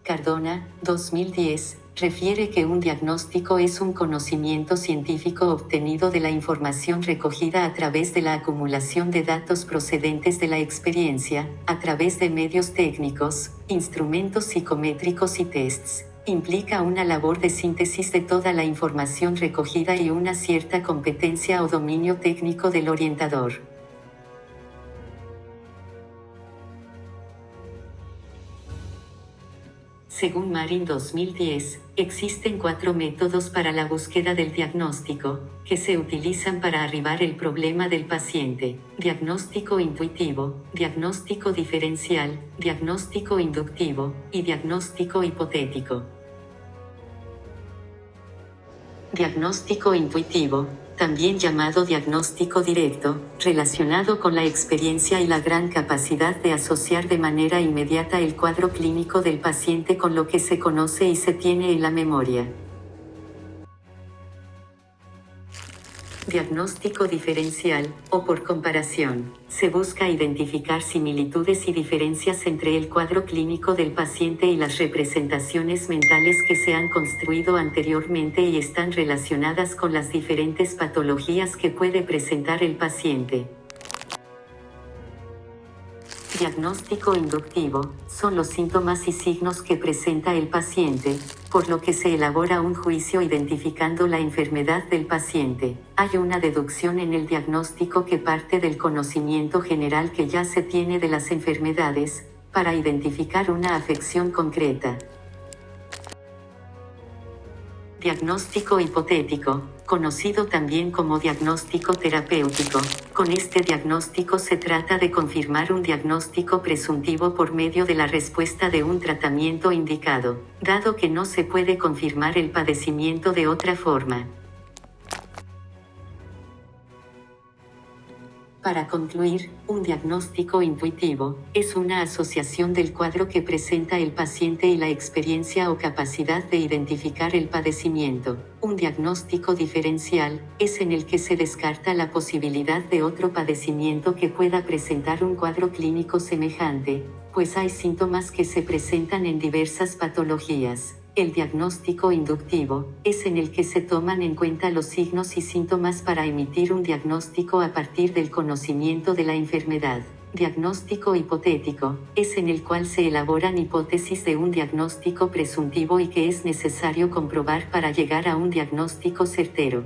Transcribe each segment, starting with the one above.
Cardona, 2010, refiere que un diagnóstico es un conocimiento científico obtenido de la información recogida a través de la acumulación de datos procedentes de la experiencia, a través de medios técnicos, instrumentos psicométricos y tests. Implica una labor de síntesis de toda la información recogida y una cierta competencia o dominio técnico del orientador. Según Marin 2010, existen 4 métodos para la búsqueda del diagnóstico, que se utilizan para arribar el problema del paciente: diagnóstico intuitivo, diagnóstico diferencial, diagnóstico inductivo, y diagnóstico hipotético. Diagnóstico intuitivo, también llamado diagnóstico directo, relacionado con la experiencia y la gran capacidad de asociar de manera inmediata el cuadro clínico del paciente con lo que se conoce y se tiene en la memoria. Diagnóstico diferencial, o por comparación, se busca identificar similitudes y diferencias entre el cuadro clínico del paciente y las representaciones mentales que se han construido anteriormente y están relacionadas con las diferentes patologías que puede presentar el paciente. Diagnóstico inductivo, son los síntomas y signos que presenta el paciente, por lo que se elabora un juicio identificando la enfermedad del paciente. Hay una deducción en el diagnóstico que parte del conocimiento general que ya se tiene de las enfermedades, para identificar una afección concreta. Diagnóstico hipotético, conocido también como diagnóstico terapéutico. Con este diagnóstico se trata de confirmar un diagnóstico presuntivo por medio de la respuesta de un tratamiento indicado, dado que no se puede confirmar el padecimiento de otra forma. Para concluir, un diagnóstico intuitivo es una asociación del cuadro que presenta el paciente y la experiencia o capacidad de identificar el padecimiento. Un diagnóstico diferencial es en el que se descarta la posibilidad de otro padecimiento que pueda presentar un cuadro clínico semejante, pues hay síntomas que se presentan en diversas patologías. El diagnóstico inductivo es en el que se toman en cuenta los signos y síntomas para emitir un diagnóstico a partir del conocimiento de la enfermedad. Diagnóstico hipotético es en el cual se elaboran hipótesis de un diagnóstico presuntivo y que es necesario comprobar para llegar a un diagnóstico certero.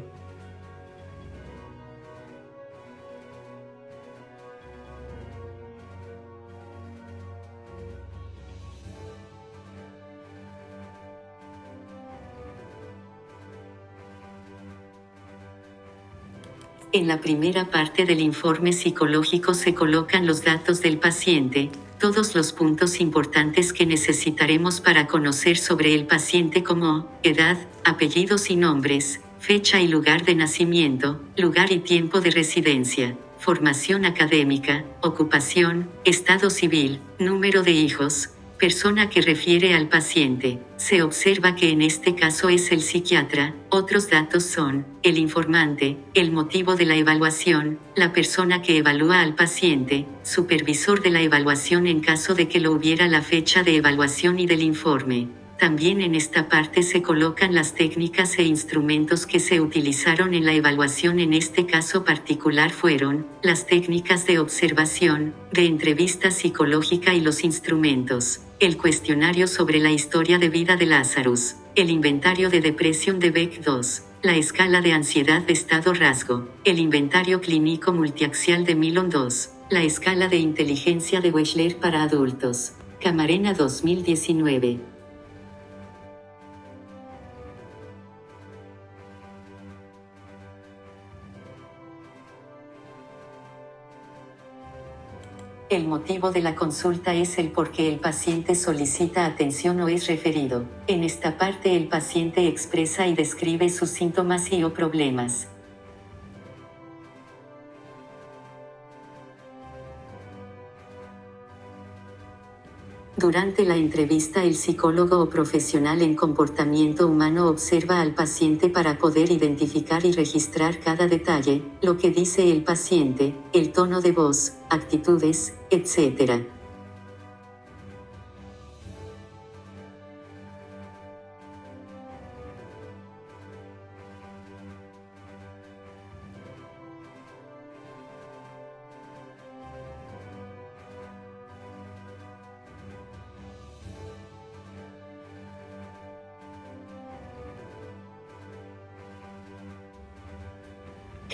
En la primera parte del informe psicológico se colocan los datos del paciente, todos los puntos importantes que necesitaremos para conocer sobre el paciente como edad, apellidos y nombres, fecha y lugar de nacimiento, lugar y tiempo de residencia, formación académica, ocupación, estado civil, número de hijos, persona que refiere al paciente. Se observa que en este caso es el psiquiatra. Otros datos son el informante, el motivo de la evaluación, la persona que evalúa al paciente, supervisor de la evaluación en caso de que lo hubiera, la fecha de evaluación y del informe. También en esta parte se colocan las técnicas e instrumentos que se utilizaron en la evaluación. En este caso particular fueron las técnicas de observación, de entrevista psicológica y los instrumentos: el cuestionario sobre la historia de vida de Lazarus, el inventario de depresión de Beck II, la escala de ansiedad de estado rasgo, el inventario clínico multiaxial de Milon II, la escala de inteligencia de Wechsler para adultos. Camarena 2019. El motivo de la consulta es el por qué el paciente solicita atención o es referido. En esta parte el paciente expresa y describe sus síntomas y o problemas. Durante la entrevista, el psicólogo o profesional en comportamiento humano observa al paciente para poder identificar y registrar cada detalle, lo que dice el paciente, el tono de voz, actitudes, etc.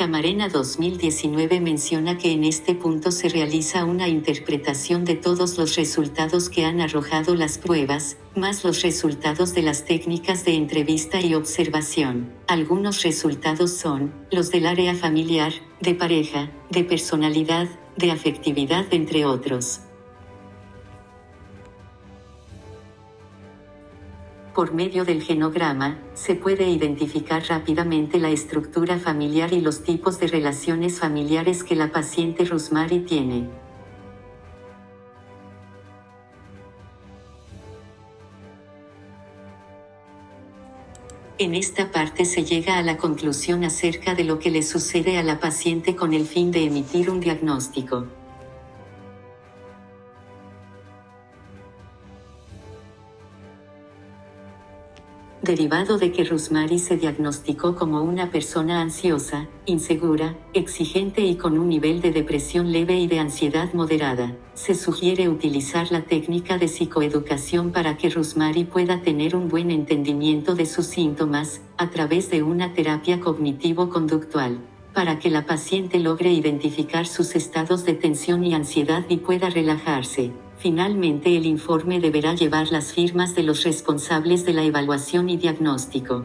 Camarena 2019 menciona que en este punto se realiza una interpretación de todos los resultados que han arrojado las pruebas, más los resultados de las técnicas de entrevista y observación. Algunos resultados son los del área familiar, de pareja, de personalidad, de afectividad, entre otros. Por medio del genograma, se puede identificar rápidamente la estructura familiar y los tipos de relaciones familiares que la paciente Rosemary tiene. En esta parte se llega a la conclusión acerca de lo que le sucede a la paciente con el fin de emitir un diagnóstico. Derivado de que Rosemary se diagnosticó como una persona ansiosa, insegura, exigente y con un nivel de depresión leve y de ansiedad moderada, se sugiere utilizar la técnica de psicoeducación para que Rosemary pueda tener un buen entendimiento de sus síntomas, a través de una terapia cognitivo-conductual, para que la paciente logre identificar sus estados de tensión y ansiedad y pueda relajarse. Finalmente, el informe deberá llevar las firmas de los responsables de la evaluación y diagnóstico.